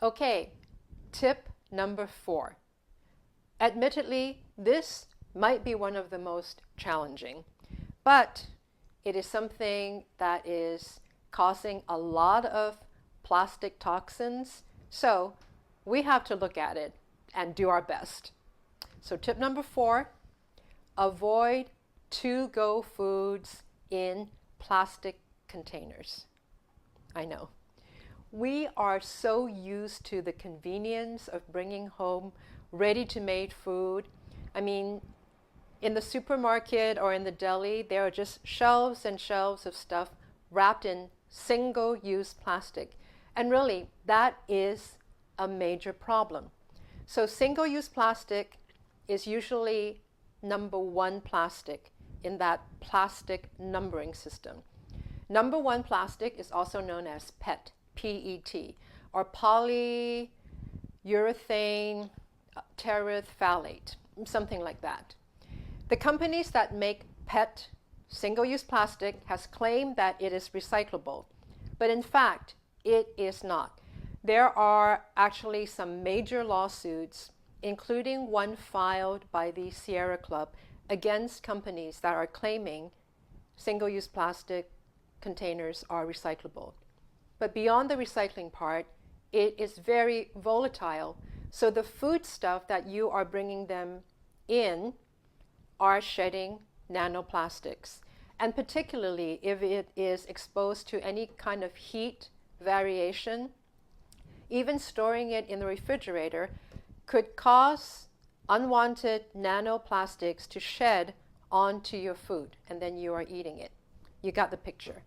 Okay, tip number 4. Admittedly, this might be one of the most challenging, but it is something that is causing a lot of plastic toxins, so we have to look at it and do our best. So tip number 4, avoid to-go foods in plastic containers. I know. We are so used to the convenience of bringing home ready-to-made food. I mean, in the supermarket or in the deli, there are just shelves and shelves of stuff wrapped in single-use plastic. And really, that is a major problem. So single-use plastic is usually number 1 plastic in that plastic numbering system. Number 1 plastic is also known as PET, P-E-T, or polyurethane terephthalate, something like that. The companies that make PET, single-use plastic, has claimed that it is recyclable, but in fact, it is not. There are actually some major lawsuits, including one filed by the Sierra Club against companies that are claiming single-use plastic containers are recyclable. But beyond the recycling part, it is very volatile. So the food stuff that you are bringing them in are shedding nanoplastics. And particularly if it is exposed to any kind of heat variation, even storing it in the refrigerator could cause unwanted nanoplastics to shed onto your food, and then you are eating it. You got the picture.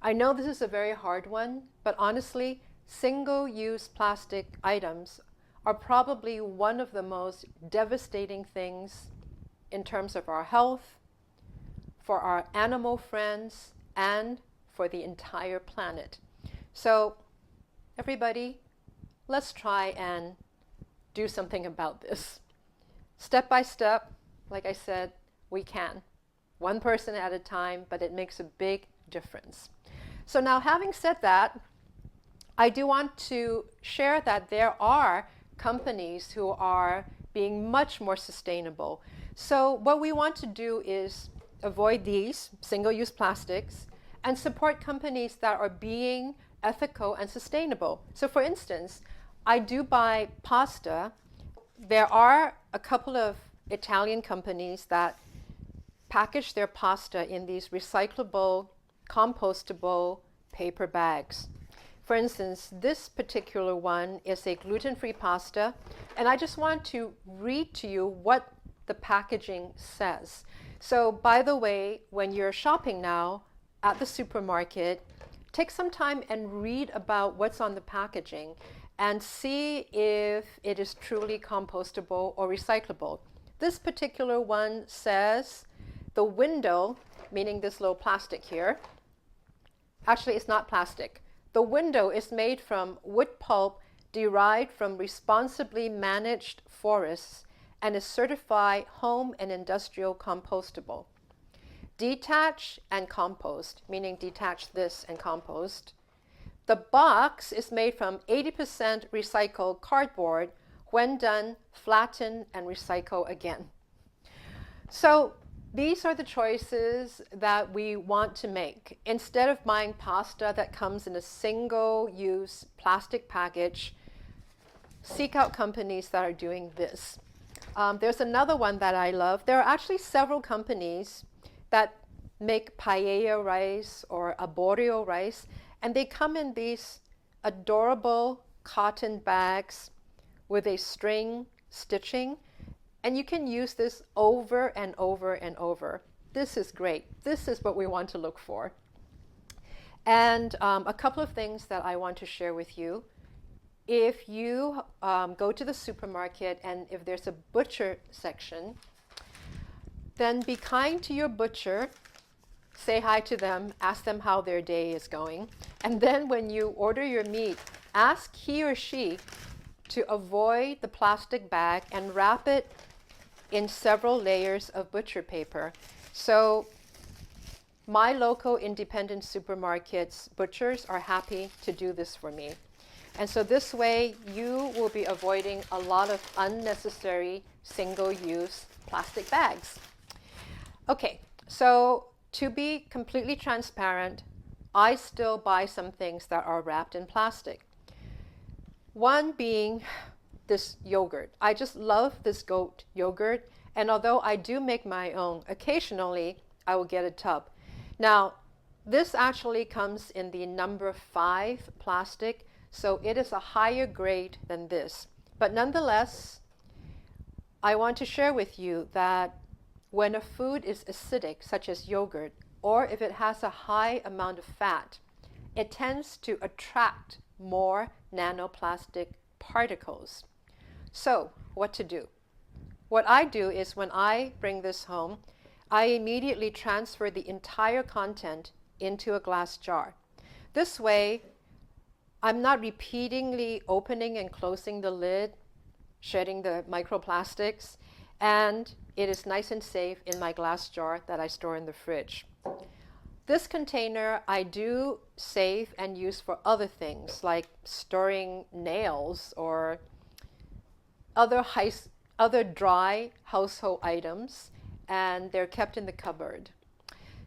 I know this is a very hard one, but honestly, single-use plastic items are probably one of the most devastating things in terms of our health, for our animal friends, and for the entire planet. So, everybody, let's try and do something about this. Step by step, like I said, we can. One person at a time, but it makes a big difference. So now, having said that, I do want to share that there are companies who are being much more sustainable. So what we want to do is avoid these single-use plastics and support companies that are being ethical and sustainable. So for instance, I do buy pasta. There are a couple of Italian companies that package their pasta in these recyclable, compostable paper bags. For instance, this particular one is a gluten-free pasta, and I just want to read to you what the packaging says. So by the way, when you're shopping now at the supermarket, take some time and read about what's on the packaging and see if it is truly compostable or recyclable. This particular one says the window, meaning this little plastic here, actually it's not plastic. The window is made from wood pulp derived from responsibly managed forests and is certified home and industrial compostable. Detach and compost, meaning detach this and compost. The box is made from 80% recycled cardboard. When done, flatten and recycle again. So these are the choices that we want to make. Instead of buying pasta that comes in a single-use plastic package, seek out companies that are doing this. There's another one that I love. There are actually several companies that make paella rice or arborio rice, and they come in these adorable cotton bags with a string stitching, and you can use this over and over and over. This is great. This is what we want to look for. And a couple of things that I want to share with you. If you go to the supermarket and if there's a butcher section, then be kind to your butcher. Say hi to them, ask them how their day is going. And then when you order your meat, ask he or she to avoid the plastic bag and wrap it in several layers of butcher paper. So my local independent supermarkets butchers are happy to do this for me. And so this way you will be avoiding a lot of unnecessary single-use plastic bags. Okay, so to be completely transparent, I still buy some things that are wrapped in plastic. One being this yogurt. I just love this goat yogurt, and although I do make my own, occasionally I will get a tub. Now, this actually comes in the number 5 plastic, so it is a higher grade than this. But nonetheless, I want to share with you that when a food is acidic, such as yogurt, or if it has a high amount of fat, it tends to attract more nanoplastic particles. So, what to do? What I do is when I bring this home, I immediately transfer the entire content into a glass jar. This way, I'm not repeatedly opening and closing the lid, shedding the microplastics, and it is nice and safe in my glass jar that I store in the fridge. This container I do save and use for other things like storing nails or other dry household items, and they're kept in the cupboard.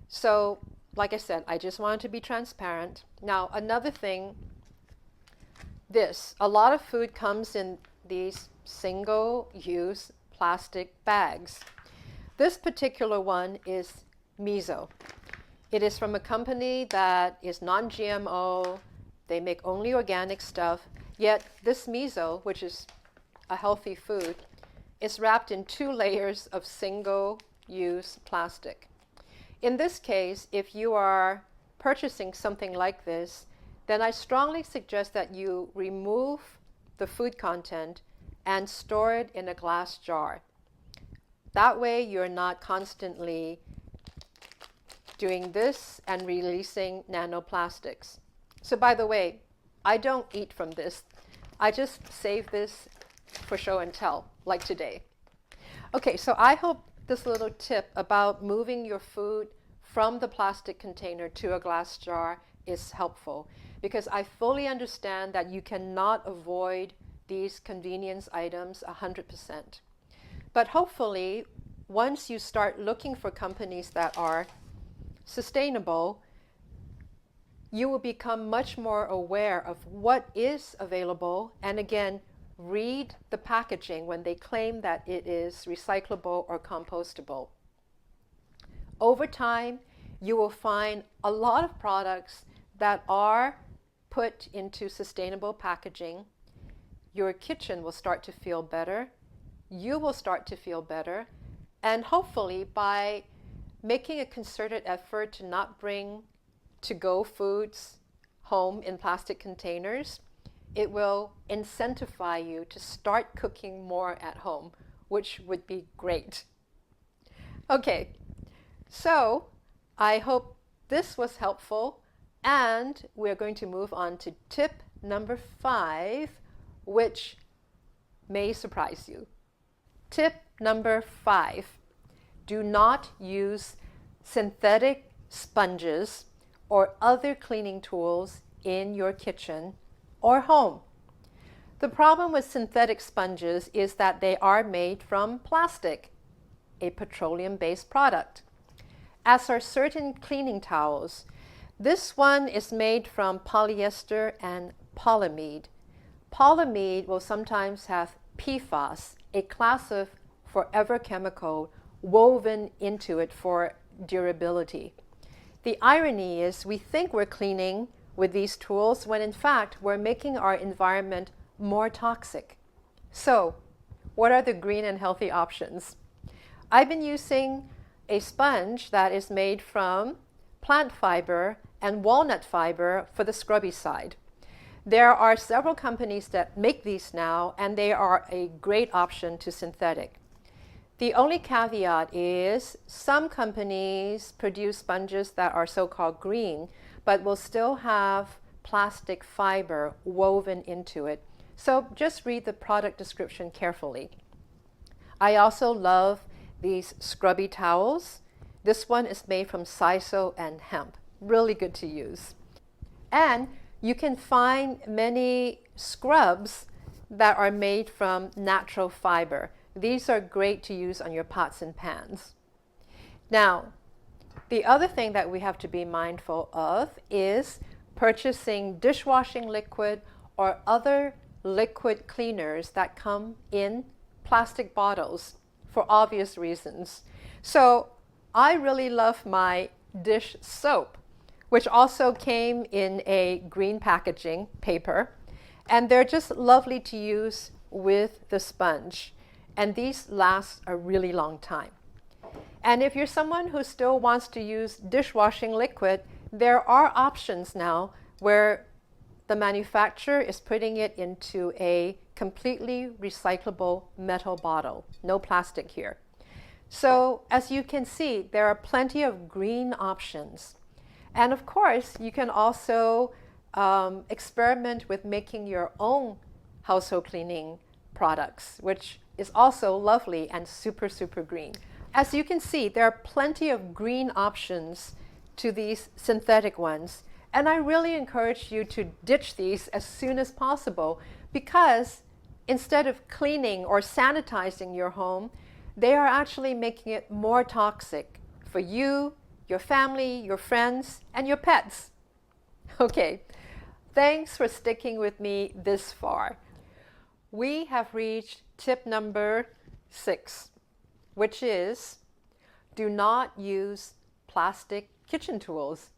So, like I said, I just wanted to be transparent. Now, another thing, a lot of food comes in these single-use plastic bags. This particular one is miso. It is from a company that is non-GMO. They make only organic stuff. Yet this miso, which is a healthy food, is wrapped in 2 layers of single-use plastic. In this case, if you are purchasing something like this, then I strongly suggest that you remove the food content and store it in a glass jar. That way you're not constantly doing this and releasing nanoplastics. So by the way, I don't eat from this. I just save this for show and tell, like today. Okay, so I hope this little tip about moving your food from the plastic container to a glass jar is helpful, because I fully understand that you cannot avoid these convenience items 100%. But hopefully, once you start looking for companies that are sustainable, you will become much more aware of what is available, and again, read the packaging when they claim that it is recyclable or compostable. Over time, you will find a lot of products that are put into sustainable packaging. Your kitchen will start to feel better. You will start to feel better. And hopefully, by making a concerted effort to not bring to-go foods home in plastic containers, it will incentivize you to start cooking more at home, which would be great. Okay, so I hope this was helpful, and we're going to move on to tip number 5, which may surprise you. Tip number 5, do not use synthetic sponges or other cleaning tools in your kitchen or home. The problem with synthetic sponges is that they are made from plastic, a petroleum-based product, as are certain cleaning towels. This one is made from polyester and polyamide. Polyamide will sometimes have PFAS, a class of forever chemical woven into it for durability. The irony is we think we're cleaning with these tools when in fact we're making our environment more toxic. So, what are the green and healthy options? I've been using a sponge that is made from plant fiber and walnut fiber for the scrubby side. There are several companies that make these now, and they are a great option to synthetic. The only caveat is some companies produce sponges that are so-called green, but will still have plastic fiber woven into it. So just read the product description carefully. I also love these scrubby towels. This one is made from sisal and hemp. Really good to use. And you can find many scrubs that are made from natural fiber. These are great to use on your pots and pans. Now, the other thing that we have to be mindful of is purchasing dishwashing liquid or other liquid cleaners that come in plastic bottles for obvious reasons. So I really love my dish soap, which also came in a green packaging paper. And they're just lovely to use with the sponge. And these last a really long time. And if you're someone who still wants to use dishwashing liquid, there are options now where the manufacturer is putting it into a completely recyclable metal bottle. No plastic here. So as you can see, there are plenty of green options. And of course, you can also experiment with making your own household cleaning products, which is also lovely and super, super green. As you can see, there are plenty of green options to these synthetic ones. And I really encourage you to ditch these as soon as possible, because instead of cleaning or sanitizing your home, they are actually making it more toxic for you, your family, your friends, and your pets. Okay, thanks for sticking with me this far. We have reached tip number 6, which is do not use plastic kitchen tools.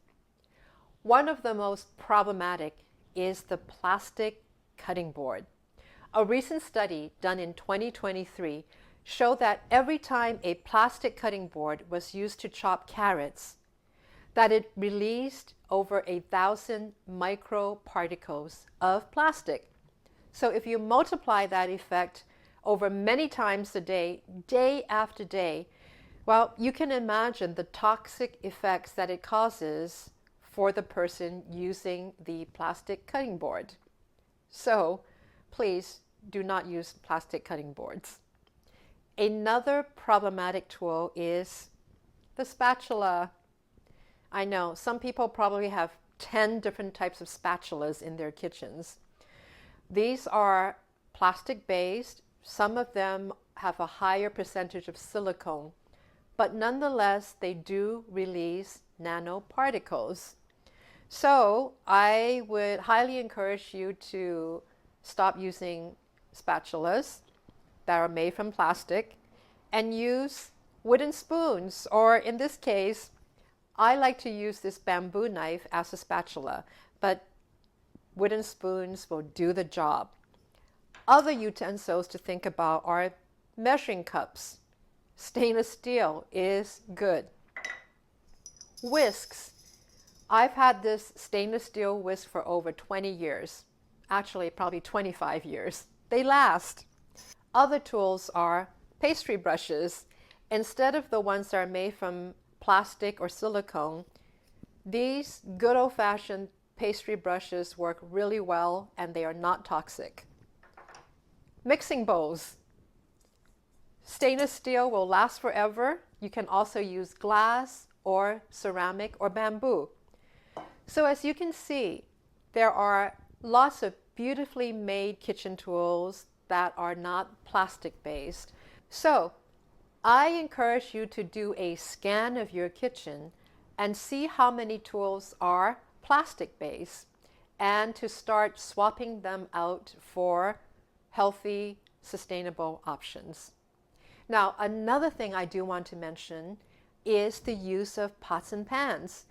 One of the most problematic is the plastic cutting board. A recent study done in 2023 showed that every time a plastic cutting board was used to chop carrots, that it released over 1,000 microparticles of plastic. So if you multiply that effect over many times a day, day after day, well, you can imagine the toxic effects that it causes for the person using the plastic cutting board. So please do not use plastic cutting boards. Another problematic tool is the spatula. I know some people probably have 10 different types of spatulas in their kitchens. These are plastic based. Some of them have a higher percentage of silicone, but nonetheless they do release nanoparticles. So I would highly encourage you to stop using spatulas that are made from plastic and use wooden spoons, or in this case, I like to use this bamboo knife as a spatula, but wooden spoons will do the job. Other utensils to think about are measuring cups. Stainless steel is good. Whisks. I've had this stainless steel whisk for over 20 years. Actually, probably 25 years. They last. Other tools are pastry brushes. Instead of the ones that are made from plastic or silicone, these good old-fashioned pastry brushes work really well and they are not toxic. Mixing bowls. Stainless steel will last forever. You can also use glass or ceramic or bamboo. So as you can see, there are lots of beautifully made kitchen tools that are not plastic based. So I encourage you to do a scan of your kitchen and see how many tools are plastic based and to start swapping them out for healthy, sustainable options. Now, another thing I do want to mention is the use of pots and pans.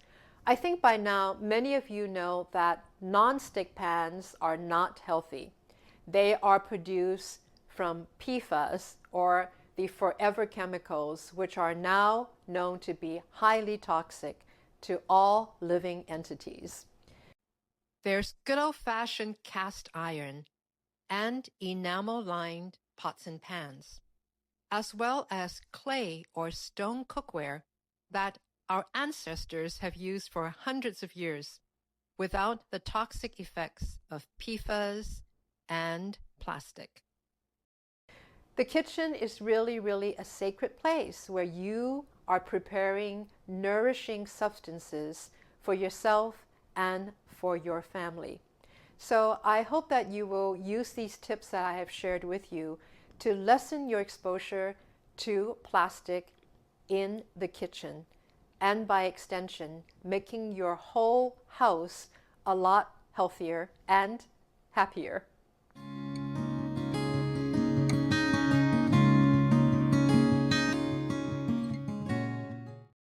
I think by now many of you know that non-stick pans are not healthy. They are produced from PFAS, or the forever chemicals, which are now known to be highly toxic to all living entities. There's good old-fashioned cast iron and enamel-lined pots and pans, as well as clay or stone cookware that our ancestors have used for hundreds of years without the toxic effects of PFAS and plastic. The kitchen is really, really a sacred place where you are preparing nourishing substances for yourself and for your family. So I hope that you will use these tips that I have shared with you to lessen your exposure to plastic in the kitchen, and by extension, making your whole house a lot healthier and happier.